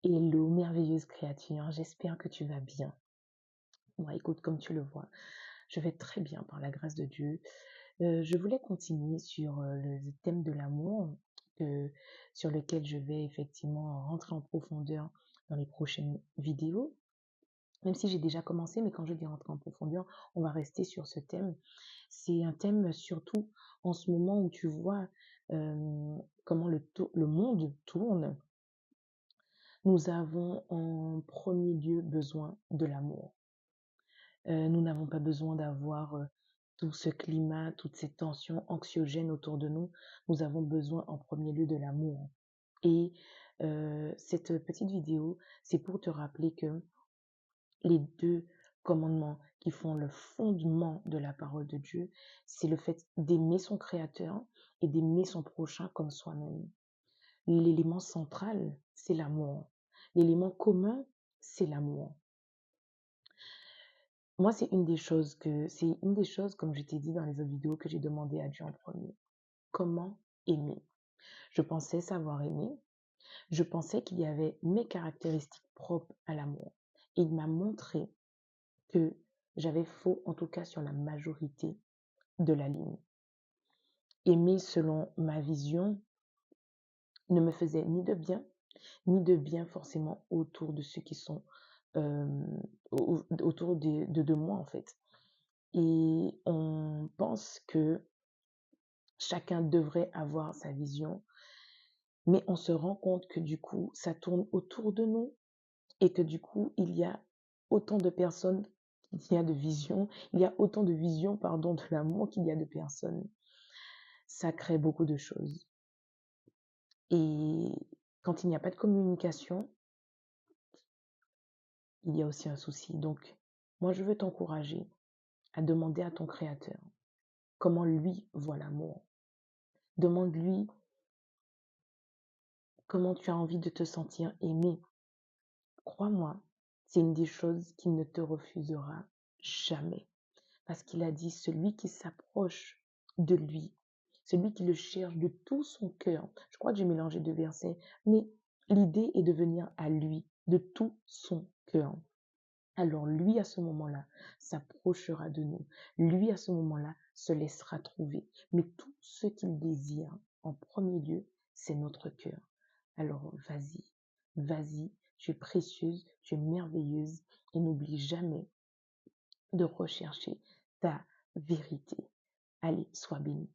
Hello, merveilleuse créature, j'espère que tu vas bien. Moi, écoute, comme tu le vois, je vais très bien par la grâce de Dieu. Je voulais continuer sur le thème de l'amour, que- sur lequel je vais effectivement rentrer en profondeur dans les prochaines vidéos. Même si j'ai déjà commencé, mais quand je dis rentrer en profondeur, on va rester sur ce thème. C'est un thème surtout en ce moment où tu vois comment le monde tourne. Nous avons en premier lieu besoin de l'amour. Nous n'avons pas besoin d'avoir tout ce climat, toutes ces tensions anxiogènes autour de nous. Nous avons besoin en premier lieu de l'amour. Et cette petite vidéo, c'est pour te rappeler que les deux commandements qui font le fondement de la parole de Dieu, c'est le fait d'aimer son Créateur et d'aimer son prochain comme soi-même. L'élément central, c'est l'amour. L'élément commun, c'est l'amour. Moi, c'est une des choses, comme je t'ai dit dans les autres vidéos, que j'ai demandé à Dieu en premier. Comment aimer? Je pensais savoir aimer. Je pensais qu'il y avait mes caractéristiques propres à l'amour. Et il m'a montré que j'avais faux, en tout cas sur la majorité de la ligne. Aimer selon ma vision ne me faisait ni de bien forcément autour de ceux qui sont euh, autour de moi, en fait. Et on pense que chacun devrait avoir sa vision, mais on se rend compte que du coup, ça tourne autour de nous et que du coup, il y a autant de personnes qu'il y a de visions, il y a autant de visions, pardon, de l'amour qu'il y a de personnes. Ça crée beaucoup de choses. Et quand il n'y a pas de communication, il y a aussi un souci. Donc, moi, je veux t'encourager à demander à ton Créateur comment lui voit l'amour. Demande-lui comment tu as envie de te sentir aimé. Crois-moi, c'est une des choses qu'il ne te refusera jamais. Parce qu'il a dit, celui qui s'approche de lui, celui qui le cherche de tout son cœur. Je crois que j'ai mélangé deux versets, mais l'idée est de venir à lui de tout son cœur. Alors lui, à ce moment-là, s'approchera de nous. Lui, à ce moment-là, se laissera trouver. Mais tout ce qu'il désire, en premier lieu, c'est notre cœur. Alors vas-y, vas-y, tu es précieuse, tu es merveilleuse et n'oublie jamais de rechercher ta vérité. Allez, sois bénie.